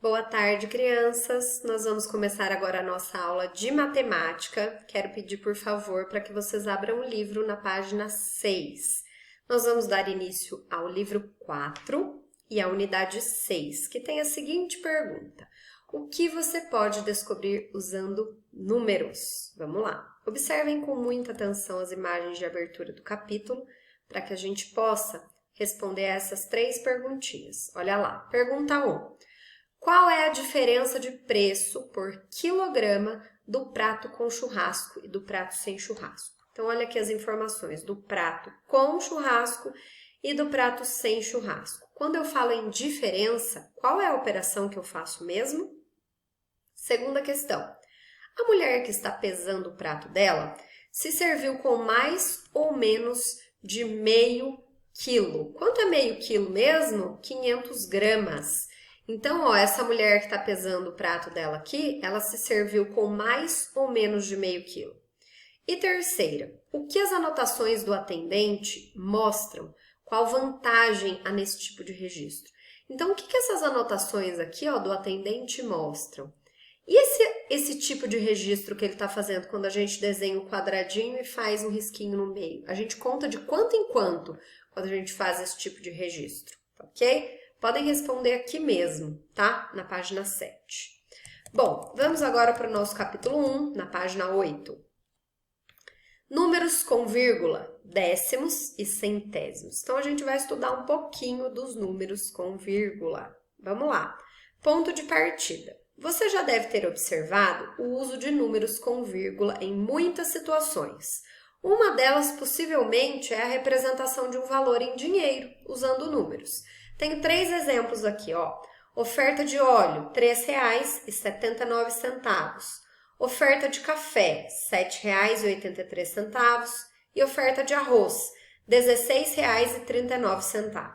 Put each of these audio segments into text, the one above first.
Boa tarde, crianças! Nós vamos começar agora a nossa aula de matemática. Quero pedir, por favor, para que vocês abram o livro na página 6. Nós vamos dar início ao livro 4 e à unidade 6, que tem a seguinte pergunta: o que você pode descobrir usando números? Vamos lá! Observem com muita atenção as imagens de abertura do capítulo, para que a gente possa responder a essas três perguntinhas. Olha lá, pergunta 1. Qual é a diferença de preço por quilograma do prato com churrasco e do prato sem churrasco? Então, olha aqui as informações do prato com churrasco e do prato sem churrasco. Quando eu falo em diferença, qual é a operação que eu faço mesmo? Segunda questão. A mulher que está pesando o prato dela se serviu com mais ou menos de meio quilo. Quanto é meio quilo mesmo? 500 gramas. Então, ó, essa mulher que está pesando o prato dela aqui, ela se serviu com mais ou menos de meio quilo. E terceira, o que as anotações do atendente mostram? Qual vantagem há nesse tipo de registro? Então, o que essas anotações aqui, ó, do atendente mostram? E esse tipo de registro que ele está fazendo quando a gente desenha um quadradinho e faz um risquinho no meio? A gente conta de quanto em quanto quando a gente faz esse tipo de registro, ok? Podem responder aqui mesmo, tá? Na página 7. Bom, vamos agora para o nosso capítulo 1, na página 8. Números com vírgula, décimos e centésimos. Então, a gente vai estudar um pouquinho dos números com vírgula. Vamos lá. Ponto de partida. Você já deve ter observado o uso de números com vírgula em muitas situações. Uma delas, possivelmente, é a representação de um valor em dinheiro, usando números. Tenho 3 exemplos aqui, ó. Oferta de óleo, R$ 3,79. Oferta de café, R$ 7,83. E oferta de arroz, R$ 16,39.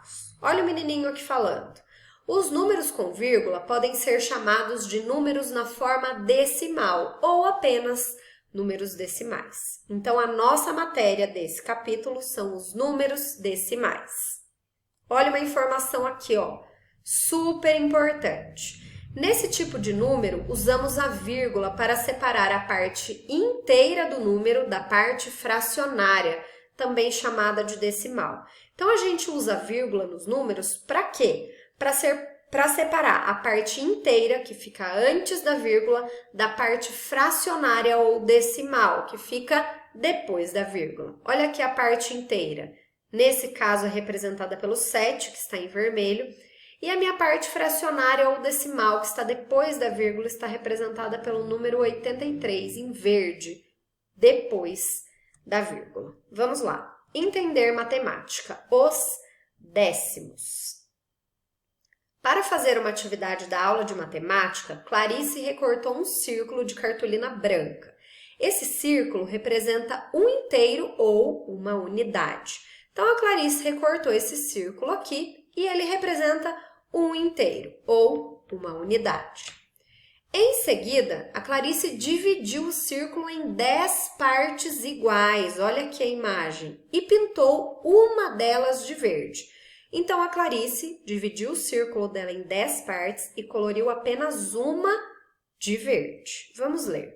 Olha o menininho aqui falando. Os números com vírgula podem ser chamados de números na forma decimal ou apenas números decimais. Então, a nossa matéria desse capítulo são os números decimais. Olha uma informação aqui, ó, super importante. Nesse tipo de número, usamos a vírgula para separar a parte inteira do número da parte fracionária, também chamada de decimal. Então, a gente usa a vírgula nos números para quê? Para separar a parte inteira, que fica antes da vírgula, da parte fracionária ou decimal, que fica depois da vírgula. Olha aqui a parte inteira. Nesse caso, é representada pelo 7, que está em vermelho, e a minha parte fracionária ou decimal, que está depois da vírgula, está representada pelo número 83, em verde, depois da vírgula. Vamos lá. Entender matemática. Os décimos. Para fazer uma atividade da aula de matemática, Clarice recortou um círculo de cartolina branca. Esse círculo representa um inteiro ou uma unidade. Então, a Clarice recortou esse círculo aqui e ele representa um inteiro, ou uma unidade. Em seguida, a Clarice dividiu o círculo em 10 partes iguais, olha aqui a imagem, e pintou uma delas de verde. Então, a Clarice dividiu o círculo dela em 10 partes e coloriu apenas uma de verde. Vamos ler.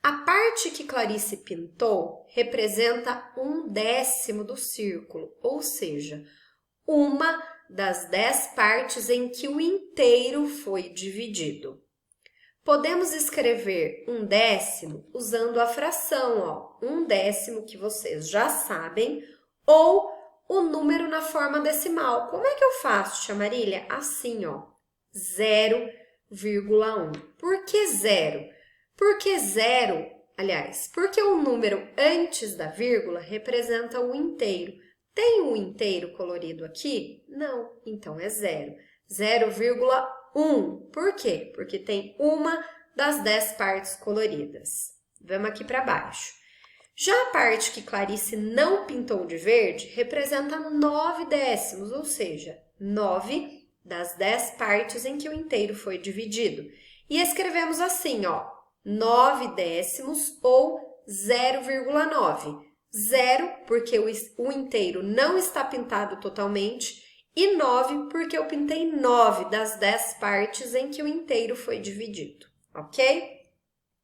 A parte que Clarice pintou representa 1/10 do círculo, ou seja, uma das 10 partes em que o inteiro foi dividido. Podemos escrever 1/10 usando a fração, ó, 1/10 que vocês já sabem, ou o número na forma decimal. Como é que eu faço, Tia Marília? Assim, ó, 0,1. Por que 0? Porque porque o número antes da vírgula representa o inteiro. Tem um inteiro colorido aqui? Não, então é 0. 0,1. Por quê? Porque tem uma das 10 partes coloridas. Vamos aqui para baixo. Já a parte que Clarice não pintou de verde representa 9/10, ou seja, 9 das 10 partes em que o inteiro foi dividido. E escrevemos assim, ó, 9/10 ou 0,9. 0 porque o inteiro não está pintado totalmente E 9 porque eu pintei 9 das 10 partes em que o inteiro foi dividido, ok?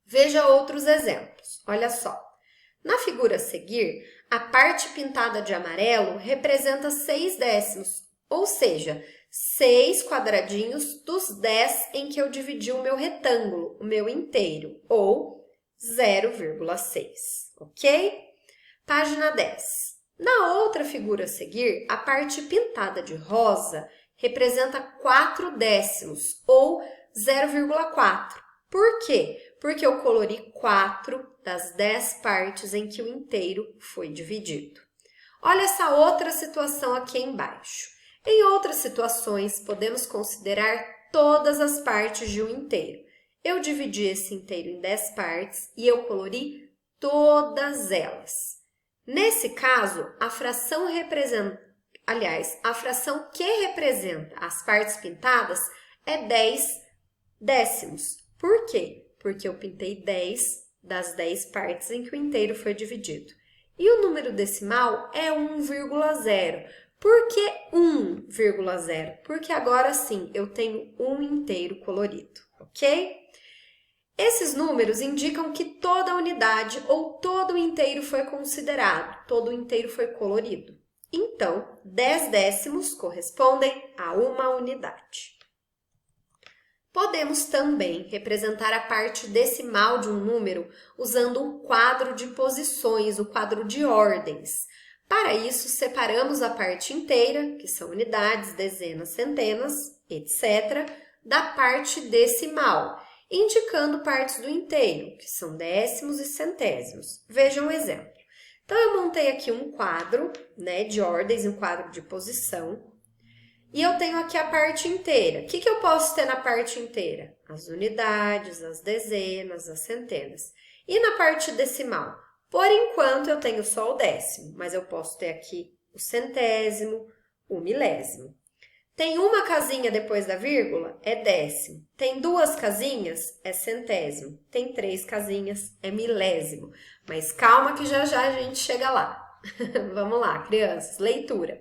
Veja outros exemplos, olha só. Na figura a seguir, a parte pintada de amarelo representa 6 décimos, ou seja, 6 quadradinhos dos 10 em que eu dividi o meu retângulo, o meu inteiro, ou 0,6, ok? Página 10. Na outra figura a seguir, a parte pintada de rosa representa 4 décimos, ou 0,4. Por quê? Porque eu colori 4 das 10 partes em que o inteiro foi dividido. Olha essa outra situação aqui embaixo. Em outras situações, podemos considerar todas as partes de um inteiro. Eu dividi esse inteiro em 10 partes e eu colori todas elas. Nesse caso, a fração que representa as partes pintadas é 10 décimos. Por quê? Porque eu pintei 10 das 10 partes em que o inteiro foi dividido. E o número decimal é 1,0. Por que 1,0? Porque agora sim eu tenho um inteiro colorido, ok? Esses números indicam que toda unidade ou todo inteiro foi considerado, todo inteiro foi colorido. Então, 10 décimos correspondem a uma unidade. Podemos também representar a parte decimal de um número usando um quadro de posições, o quadro de ordens. Para isso, separamos a parte inteira, que são unidades, dezenas, centenas, etc., da parte decimal, indicando partes do inteiro, que são décimos e centésimos. Vejam um exemplo. Então, eu montei aqui um quadro, de ordens, um quadro de posição, e eu tenho aqui a parte inteira. O que eu posso ter na parte inteira? As unidades, as dezenas, as centenas. E na parte decimal? Por enquanto, eu tenho só o décimo, mas eu posso ter aqui o centésimo, o milésimo. Tem uma casinha depois da vírgula? É décimo. Tem duas casinhas? É centésimo. Tem 3 casinhas? É milésimo. Mas calma que já já a gente chega lá. Vamos lá, crianças, leitura.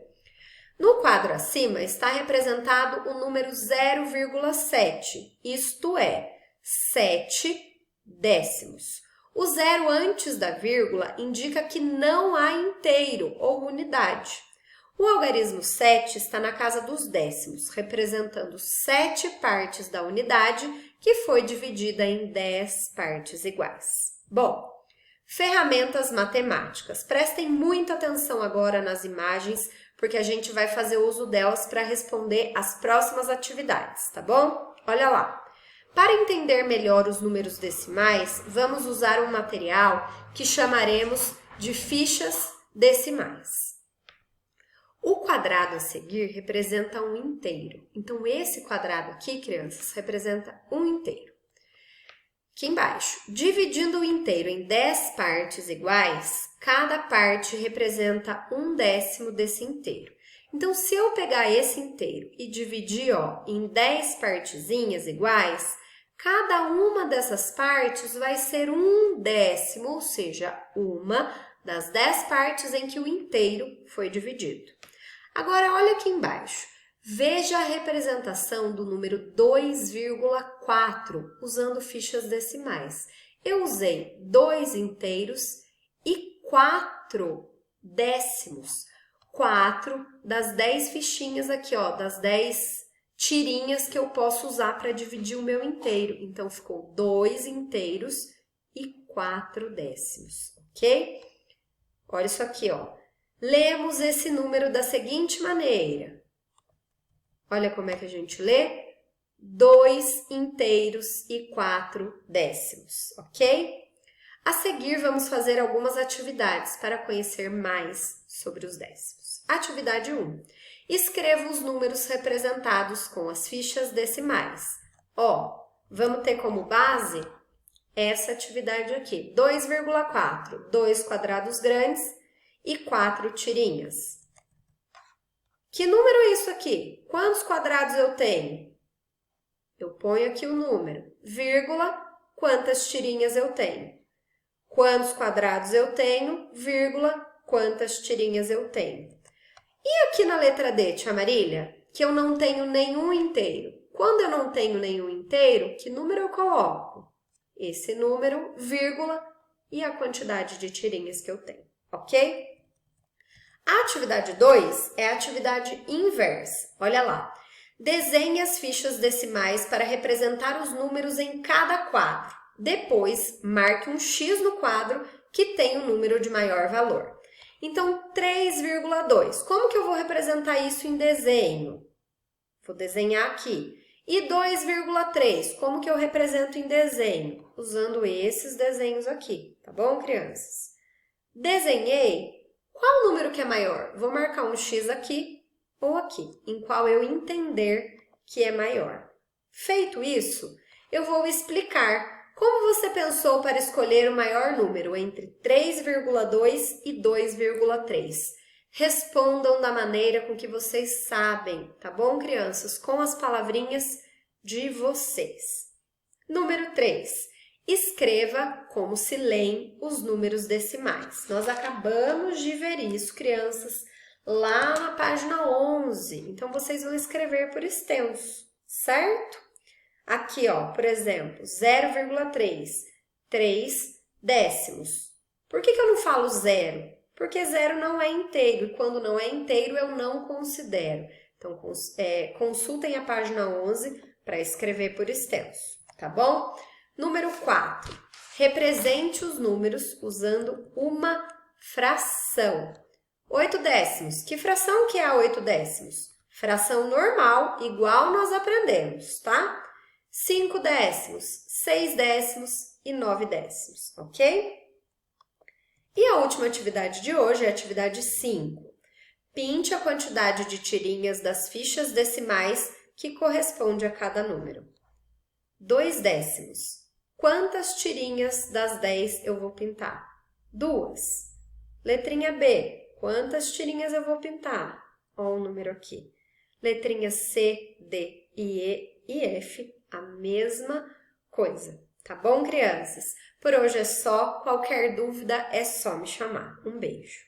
No quadro acima está representado o número 0,7, isto é, 7 décimos. O zero antes da vírgula indica que não há inteiro ou unidade. O algarismo 7 está na casa dos décimos, representando 7 partes da unidade que foi dividida em 10 partes iguais. Bom, ferramentas matemáticas. Prestem muita atenção agora nas imagens, porque a gente vai fazer uso delas para responder as próximas atividades, tá bom? Olha lá. Para entender melhor os números decimais, vamos usar um material que chamaremos de fichas decimais. O quadrado a seguir representa um inteiro. Então, esse quadrado aqui, crianças, representa um inteiro. Aqui embaixo, dividindo o inteiro em 10 partes iguais, cada parte representa 1/10 desse inteiro. Então, se eu pegar esse inteiro e dividir em 10 partezinhas iguais, cada uma dessas partes vai ser 1/10, ou seja, uma das 10 partes em que o inteiro foi dividido. Agora, olha aqui embaixo. Veja a representação do número 2,4 usando fichas decimais. Eu usei 2 inteiros e 4 décimos. 4 das 10 fichinhas aqui, das 10 tirinhas que eu posso usar para dividir o meu inteiro. Então, ficou 2 inteiros e 4 décimos, ok? Olha isso aqui, Lemos esse número da seguinte maneira. Olha como é que a gente lê. 2 inteiros e 4 décimos, ok? A seguir, vamos fazer algumas atividades para conhecer mais sobre os décimos. Atividade 1. Escreva os números representados com as fichas decimais. Vamos ter como base essa atividade aqui. 2,4, 2 quadrados grandes e 4 tirinhas. Que número é isso aqui? Quantos quadrados eu tenho? Eu ponho aqui o número, vírgula, quantas tirinhas eu tenho? Quantos quadrados eu tenho, vírgula, quantas tirinhas eu tenho? E aqui na letra D, tia Marília, que eu não tenho nenhum inteiro. Quando eu não tenho nenhum inteiro, que número eu coloco? Esse número, vírgula, e a quantidade de tirinhas que eu tenho, ok? A atividade 2 é a atividade inversa. Olha lá. Desenhe as fichas decimais para representar os números em cada quadro. Depois, marque um X no quadro que tem o número de maior valor. Então, 3,2. Como que eu vou representar isso em desenho? Vou desenhar aqui. E 2,3. Como que eu represento em desenho? Usando esses desenhos aqui, tá bom, crianças? Desenhei. Qual número que é maior? Vou marcar um X aqui ou aqui, em qual eu entender que é maior. Feito isso, eu vou explicar como você pensou para escolher o maior número entre 3,2 e 2,3. Respondam da maneira com que vocês sabem, tá bom, crianças? Com as palavrinhas de vocês. Número 3. Escreva como se leem os números decimais. Nós acabamos de ver isso, crianças, lá na página 11. Então, vocês vão escrever por extenso, certo? Aqui, ó, por exemplo, 0,3, 3 décimos. Por que eu não falo zero? Porque zero não é inteiro, e quando não é inteiro, eu não considero. Então, consultem a página 11 para escrever por extenso, tá bom? Número 4. Represente os números usando uma fração. 8 décimos. Que fração que é a 8 décimos? Fração normal, igual nós aprendemos, tá? 5 décimos, 6 décimos e 9 décimos, ok? E a última atividade de hoje é a atividade 5. Pinte a quantidade de tirinhas das fichas decimais que corresponde a cada número. 2 décimos. Quantas tirinhas das 10 eu vou pintar? 2. Letrinha B. Quantas tirinhas eu vou pintar? Olha o número aqui. Letrinhas C, D, E e F, a mesma coisa. Tá bom, crianças? Por hoje é só. Qualquer dúvida é só me chamar. Um beijo.